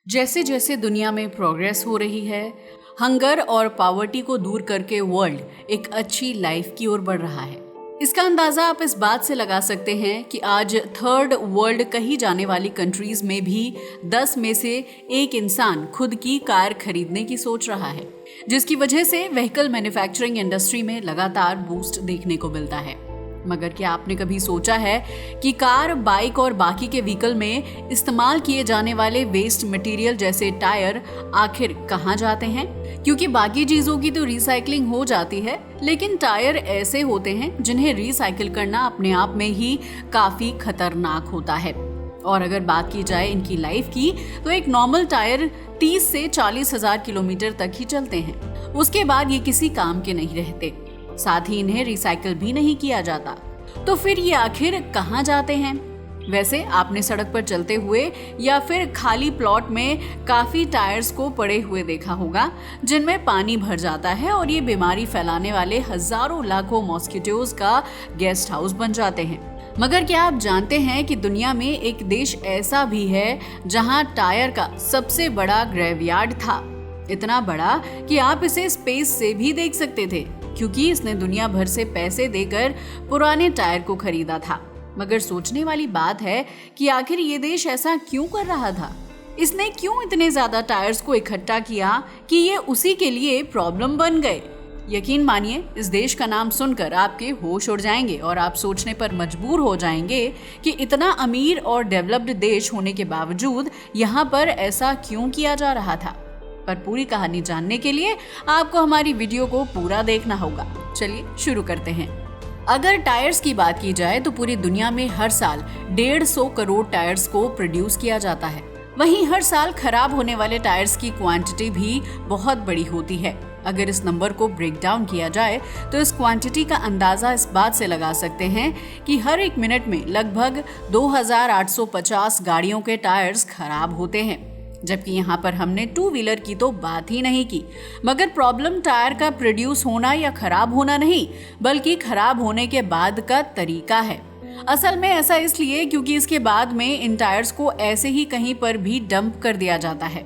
जैसे जैसे दुनिया में प्रोग्रेस हो रही है, हंगर और पॉवर्टी को दूर करके वर्ल्ड एक अच्छी लाइफ की ओर बढ़ रहा है। इसका अंदाजा आप इस बात से लगा सकते हैं कि आज थर्ड वर्ल्ड कही जाने वाली कंट्रीज में भी 10 में से एक इंसान खुद की कार खरीदने की सोच रहा है, जिसकी वजह से व्हीकल मैन्युफैक्चरिंग इंडस्ट्री में लगातार बूस्ट देखने को मिलता है। मगर क्या आपने कभी सोचा है कि कार, बाइक और बाकी के व्हीकल में इस्तेमाल किए जाने वाले वेस्ट मटेरियल जैसे टायर आखिर कहाँ जाते हैं? क्योंकि बाकी चीजों की तो रिसाइकलिंग हो जाती है, लेकिन टायर ऐसे होते हैं जिन्हें रिसाइकिल करना अपने आप में ही काफी खतरनाक होता है। और अगर बात की जाए इनकी लाइफ की, तो एक नॉर्मल टायर 30 से 40 हजार किलोमीटर तक ही चलते हैं। उसके बाद ये किसी काम के नहीं रहते, साथ ही इन्हें रिसाइकिल भी नहीं किया जाता। तो फिर ये आखिर कहाँ जाते हैं? वैसे आपने सड़क पर चलते हुए या फिर खाली प्लॉट में काफी टायर्स को पड़े हुए देखा होगा, जिनमें पानी भर जाता है और ये बीमारी फैलाने वाले हजारों लाखों मॉस्किटोज का गेस्ट हाउस बन जाते हैं। मगर क्या आप जानते हैं कि दुनिया में एक देश ऐसा भी है जहां टायर का सबसे बड़ा ग्रेवयार्ड था? इतना बड़ा कि आप इसे स्पेस से भी देख सकते थे, क्योंकि इसने दुनिया भर से पैसे देकर पुराने टायर को खरीदा था। मगर सोचने वाली बात है कि आखिर ये देश ऐसा क्यों कर रहा था? इसने क्यों इतने ज्यादा टायर्स को इकट्ठा किया कि ये उसी के लिए प्रॉब्लम बन गए? यकीन मानिए, इस देश का नाम सुनकर आपके होश उड़ जाएंगे और आप सोचने पर मजबूर हो जाएंगे कि इतना अमीर और डेवलप्ड देश होने के बावजूद यहाँ पर ऐसा क्यों किया जा रहा था। पर पूरी कहानी जानने के लिए आपको हमारी वीडियो को पूरा देखना होगा। चलिए शुरू करते हैं। अगर टायर्स की बात की जाए तो पूरी दुनिया में हर साल 150 करोड़ टायर्स को प्रोड्यूस किया जाता है। वहीं हर साल खराब होने वाले टायर्स की क्वांटिटी भी बहुत बड़ी होती है। अगर इस नंबर को ब्रेक डाउन किया जाए तो इस क्वांटिटी का अंदाजा इस बात से लगा सकते हैं कि हर एक मिनट में लगभग 2850 गाड़ियों के टायर्स खराब होते हैं। जबकि यहाँ पर हमने टू व्हीलर की तो बात ही नहीं की। मगर प्रॉब्लम टायर का प्रोड्यूस होना या खराब होना नहीं, बल्कि खराब होने के बाद का तरीका है। असल में ऐसा इसलिए क्योंकि इसके बाद में इन टायर्स को ऐसे ही कहीं पर भी डंप कर दिया जाता है।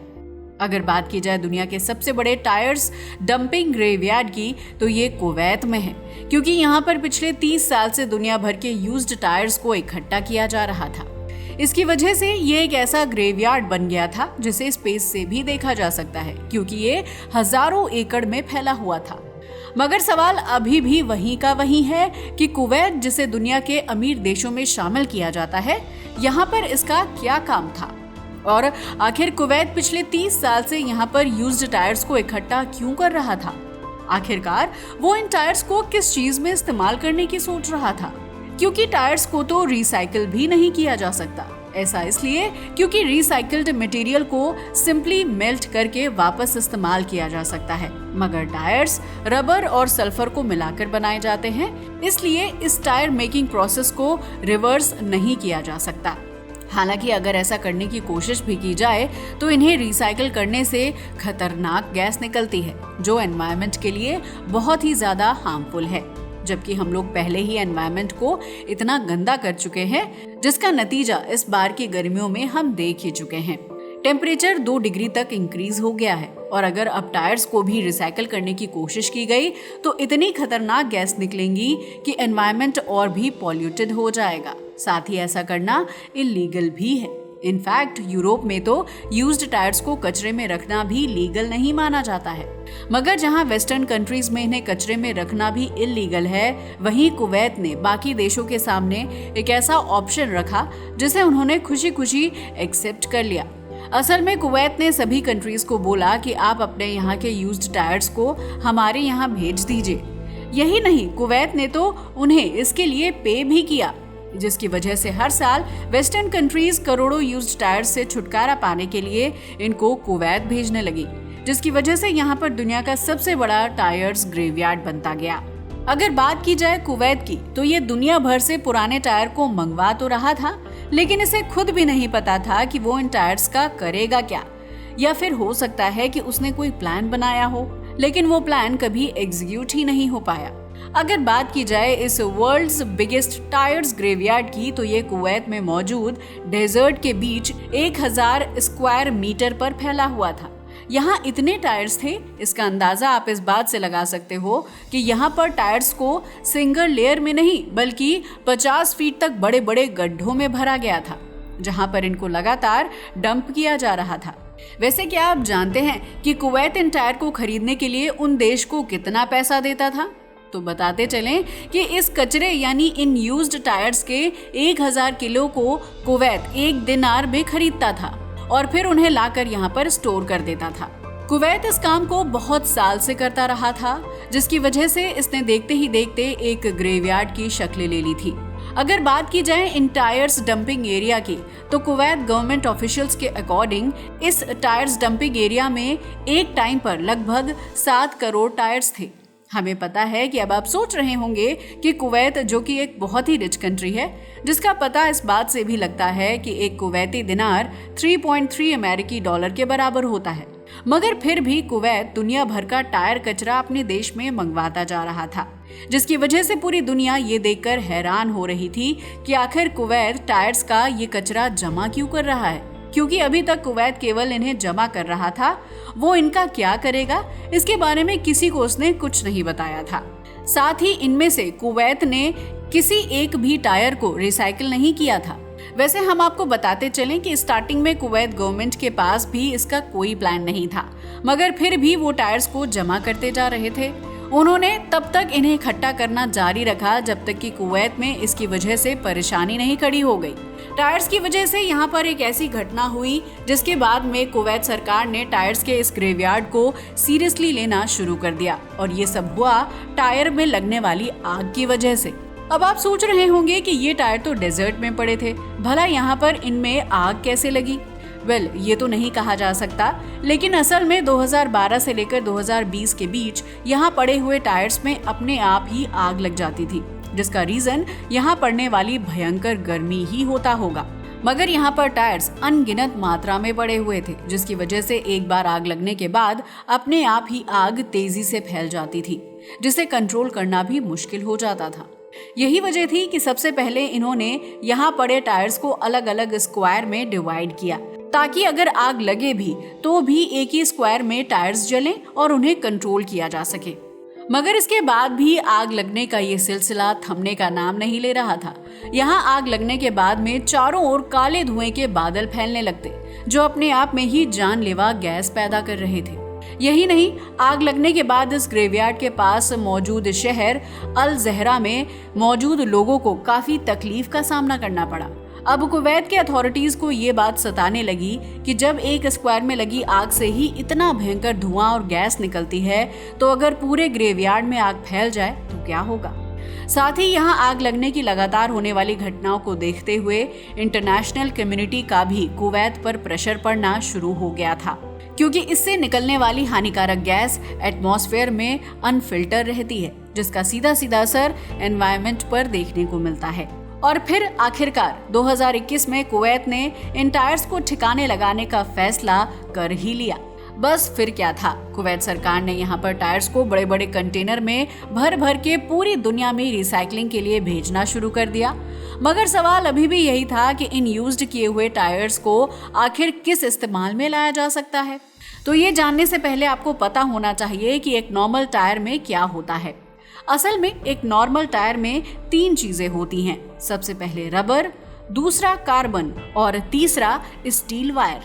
अगर बात की जाए दुनिया के सबसे बड़े टायर्स डंपिंग ग्रेवयार्ड की, तो ये कुवैत में है, क्योंकि यहाँ पर पिछले 30 साल से दुनिया भर के यूज्ड टायर्स को इकट्ठा किया जा रहा था। इसकी वजह से ये एक ऐसा ग्रेवयार्ड बन गया था जिसे स्पेस से भी देखा जा सकता है, क्योंकि ये हजारों एकड़ में फैला हुआ था। मगर सवाल अभी भी वहीं का वहीं है कि कुवैत, जिसे दुनिया के अमीर देशों में शामिल किया जाता है, यहाँ पर इसका क्या काम था? और आखिर कुवैत पिछले 30 साल से यहाँ पर यूज्ड टायर्स को इकट्ठा क्यों कर रहा था? आखिरकार वो इन टायर्स को किस चीज में इस्तेमाल करने की सोच रहा था? क्योंकि टायर्स को तो रिसाइकिल भी नहीं किया जा सकता। ऐसा इसलिए क्योंकि रिसाइकिल्ड मटेरियल को सिंपली मेल्ट करके वापस इस्तेमाल किया जा सकता है, मगर टायर्स रबर और सल्फर को मिलाकर बनाए जाते हैं, इसलिए इस टायर मेकिंग प्रोसेस को रिवर्स नहीं किया जा सकता। हालांकि अगर ऐसा करने की कोशिश भी की जाए तो इन्हें रिसाइकिल करने से खतरनाक गैस निकलती है, जो एनवायरनमेंट के लिए बहुत ही ज्यादा हार्मफुल है। जबकि हम लोग पहले ही एनवायरनमेंट को इतना गंदा कर चुके हैं, जिसका नतीजा इस बार की गर्मियों में हम देख ही चुके हैं। टेम्परेचर 2 डिग्री तक इंक्रीज हो गया है, और अगर अब टायर्स को भी रिसाइकिल करने की कोशिश की गई तो इतनी खतरनाक गैस निकलेंगी कि एनवायरनमेंट और भी पॉल्यूटेड हो जाएगा। साथ ही ऐसा करना इलीगल भी है। इनफैक्ट यूरोप में तो यूज्ड टायर्स को कचरे में रखना भी लीगल नहीं माना जाता है। मगर जहां वेस्टर्न कंट्रीज में इन्हें कचरे में रखना भी इलीगल है, वहीं कुवैत ने बाकी देशों के सामने एक ऐसा ऑप्शन रखा जिसे उन्होंने खुशी खुशी एक्सेप्ट कर लिया। असल में कुवैत ने सभी कंट्रीज को बोला कि आप अपने यहाँ के यूज्ड टायर्स को हमारे यहाँ भेज दीजिए। यही नहीं, कुवैत ने तो उन्हें इसके लिए पे भी किया, जिसकी वजह से हर साल वेस्टर्न कंट्रीज करोड़ों यूज्ड टायर्स से छुटकारा पाने के लिए इनको कुवैत भेजने लगी, जिसकी वजह से यहाँ पर दुनिया का सबसे बड़ा टायर्स ग्रेवयार्ड बनता गया। अगर बात की जाए कुवैत की, तो ये दुनिया भर से पुराने टायर को मंगवा तो रहा था, लेकिन इसे खुद भी नहीं पता था कि वो इन टायर्स का करेगा क्या। या फिर हो सकता है कि उसने कोई प्लान बनाया हो, लेकिन वो प्लान कभी एग्जीक्यूट ही नहीं हो पाया। अगर बात की जाए इस वर्ल्ड्स बिगेस्ट टायर्स ग्रेवयार्ड की, तो ये कुवैत में मौजूद डेजर्ट के बीच 1000 स्क्वायर मीटर पर फैला हुआ था। यहाँ इतने टायर्स थे, इसका अंदाजा आप इस बात से लगा सकते हो कि यहाँ पर टायर्स को सिंगल लेयर में नहीं बल्कि 50 फीट तक बड़े बड़े गड्ढों में भरा गया था, जहाँ पर इनको लगातार डंप किया जा रहा था। वैसे क्या आप जानते हैं कि कुवैत इन टायर को खरीदने के लिए उन देश को कितना पैसा देता था? तो बताते चलें कि इस कचरे यानी इन यूज्ड टायर्स के 1000 किलो को कुवैत 1 दिनार में खरीदता था और फिर उन्हें लाकर यहाँ पर स्टोर कर देता था। कुवैत इस काम को बहुत साल से करता रहा था, जिसकी वजह से इसने देखते ही देखते एक ग्रेवयार्ड की शक्ल ले ली थी। अगर बात की जाए इन टायर्स डंपिंग एरिया की, तो कुवैत गवर्नमेंट ऑफिशियल्स के अकॉर्डिंग इस टायर्स डंपिंग एरिया में एक टाइम पर लगभग 7 करोड़ टायर्स थे। हमें पता है कि अब आप सोच रहे होंगे कि कुवैत, जो कि एक बहुत ही रिच कंट्री है, जिसका पता इस बात से भी लगता है कि एक कुवैती दिनार 3.3 अमेरिकी डॉलर के बराबर होता है, मगर फिर भी कुवैत दुनिया भर का टायर कचरा अपने देश में मंगवाता जा रहा था, जिसकी वजह से पूरी दुनिया ये देखकर हैरान हो रही थी कि आखिर कुवैत टायर्स का ये कचरा जमा क्यों कर रहा है, क्योंकि अभी तक कुवैत केवल इन्हें जमा कर रहा था। वो इनका क्या करेगा, इसके बारे में किसी को उसने कुछ नहीं बताया था। साथ ही इनमें से कुवैत ने किसी एक भी टायर को रिसाइकिल नहीं किया था। वैसे हम आपको बताते चलें कि स्टार्टिंग में कुवैत गवर्नमेंट के पास भी इसका कोई प्लान नहीं था, मगर फिर भी वो टायर्स को जमा करते जा रहे थे। उन्होंने तब तक इन्हें इकट्ठा करना जारी रखा जब तक कि कुवैत में इसकी वजह से परेशानी नहीं खड़ी हो गई। टायर्स की वजह से यहाँ पर एक ऐसी घटना हुई जिसके बाद में कुवैत सरकार ने टायर्स के इस ग्रेवयार्ड को सीरियसली लेना शुरू कर दिया, और ये सब हुआ टायर में लगने वाली आग की वजह से। अब आप सोच रहे होंगे कि ये टायर तो डेजर्ट में पड़े थे, भला यहाँ पर इनमें आग कैसे लगी? वेल, ये तो नहीं कहा जा सकता, लेकिन असल में 2012 से लेकर 2020 के बीच यहाँ पड़े हुए टायर्स में अपने आप ही आग लग जाती थी, जिसका रीजन यहाँ पड़ने वाली भयंकर गर्मी ही होता होगा। मगर यहाँ पर टायर्स अनगिनत मात्रा में पड़े हुए थे, जिसकी वजह से एक बार आग लगने के बाद अपने आप ही आग तेजी से फैल जाती थी, जिसे कंट्रोल करना भी मुश्किल हो जाता था। यही वजह थी कि सबसे पहले इन्होंने यहाँ पड़े टायर्स को अलग अलग स्क्वायर में डिवाइड किया, ताकि अगर आग लगे भी तो भी एक ही स्क्वायर में टायर्स जलें और उन्हें कंट्रोल किया जा सके। मगर इसके बाद भी आग लगने का ये सिलसिला थमने का नाम नहीं ले रहा था। यहाँ आग लगने के बाद में चारों ओर काले धुएं के बादल फैलने लगते, जो अपने आप में ही जानलेवा गैस पैदा कर रहे थे। यही नहीं, आग लगने के बाद इस ग्रेवयार्ड के पास मौजूद शहर अल जहरा में मौजूद लोगों को काफी तकलीफ का सामना करना पड़ा। अब कुवैत के अथॉरिटीज को ये बात सताने लगी कि जब एक स्क्वायर में लगी आग से ही इतना भयंकर धुआं और गैस निकलती है, तो अगर पूरे ग्रेवयार्ड में आग फैल जाए तो क्या होगा। साथ ही यहाँ आग लगने की लगातार होने वाली घटनाओं को देखते हुए इंटरनेशनल कम्युनिटी का भी कुवैत पर प्रेशर पड़ना शुरू हो गया था, क्योंकि इससे निकलने वाली हानिकारक गैस एटमॉस्फेयर में अनफिल्टर रहती है, जिसका सीधा सीधा असर एनवायरनमेंट पर देखने को मिलता है। और फिर आखिरकार 2021 में कुवैत ने इन टायर्स को ठिकाने लगाने का फैसला कर ही लिया। बस फिर क्या था, कुवैत सरकार ने यहाँ पर टायर्स को बड़े बड़े कंटेनर में भर भर के पूरी दुनिया में रिसाइकलिंग के लिए भेजना शुरू कर दिया। मगर सवाल अभी भी यही था कि इन यूज्ड किए हुए टायर्स को आखिर किस इस्तेमाल में लाया जा सकता है। तो ये जानने से पहले आपको पता होना चाहिए कि एक नॉर्मल टायर में क्या होता है। असल में एक नॉर्मल टायर में 3 चीजें होती हैं। सबसे पहले रबर, दूसरा कार्बन और तीसरा स्टील वायर।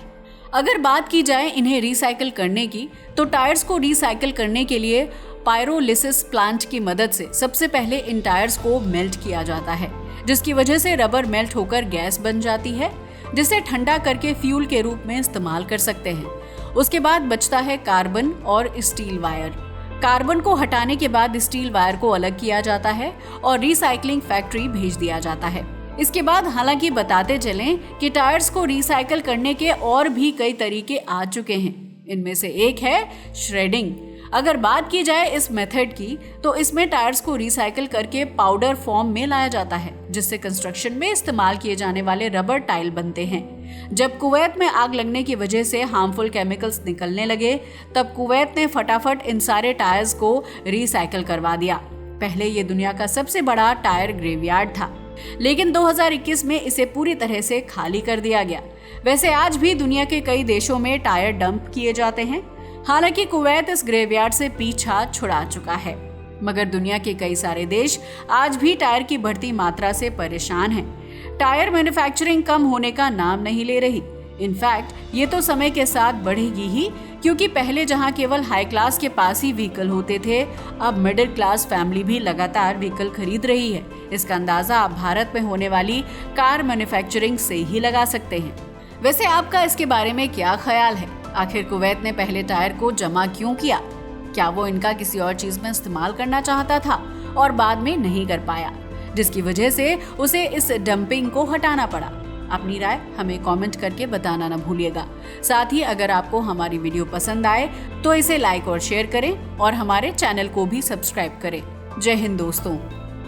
अगर बात की जाए इन्हें रिसाइकल करने की, तो टायर्स को रिसाइकल करने के लिए पायरोलिसिस प्लांट की मदद से सबसे पहले इन टायर्स को मेल्ट किया जाता है, जिसकी वजह से रबर मेल्ट होकर गैस बन जाती है, जिसे ठंडा करके फ्यूल के रूप में इस्तेमाल कर सकते हैं। उसके बाद बचता है कार्बन और स्टील वायर। कार्बन को हटाने के बाद स्टील वायर को अलग किया जाता है और रिसाइकलिंग फैक्ट्री भेज दिया जाता है। इसके बाद हालांकि बताते चलें कि टायर्स को रिसाइकल करने के और भी कई तरीके आ चुके हैं। इनमें से एक है श्रेडिंग। अगर बात की जाए इस मेथड की, तो इसमें टायर्स को रिसाइकल करके पाउडर फॉर्म में लाया जाता है, जिससे कंस्ट्रक्शन में इस्तेमाल किए जाने वाले रबर टाइल बनते हैं। जब कुवैत में आग लगने की वजह से हार्मफुल केमिकल्स निकलने लगे, तब कुवैत ने फटाफट इन सारे टायर्स को रिसाइकल करवा दिया। पहले ये दुनिया का सबसे बड़ा टायर ग्रेवयार्ड था, लेकिन 2021 में इसे पूरी तरह से खाली कर दिया गया। वैसे आज भी दुनिया के कई देशों में टायर डंप किए जाते हैं। हालांकि कुवैत इस ग्रेवयार्ड से पीछा छुड़ा चुका है, मगर दुनिया के कई सारे देश आज भी टायर की बढ़ती मात्रा से परेशान हैं। टायर मैन्युफैक्चरिंग कम होने का नाम नहीं ले रही। इनफैक्ट ये तो समय के साथ बढ़ेगी ही, क्योंकि पहले जहां केवल हाई क्लास के पास ही व्हीकल होते थे, अब मिडिल क्लास फैमिली भी लगातार व्हीकल खरीद रही है। इसका अंदाजा आप भारत में होने वाली कार मैन्युफैक्चरिंग से ही लगा सकते हैं। वैसे आपका इसके बारे में क्या ख्याल है? आखिर कुवैत ने पहले टायर को जमा क्यों किया? क्या वो इनका किसी और चीज में इस्तेमाल करना चाहता था और बाद में नहीं कर पाया, जिसकी वजह से उसे इस डंपिंग को हटाना पड़ा? अपनी राय हमें कमेंट करके बताना ना भूलिएगा। साथ ही अगर आपको हमारी वीडियो पसंद आए तो इसे लाइक और शेयर करें और हमारे चैनल को भी सब्सक्राइब करें। जय हिंद दोस्तों।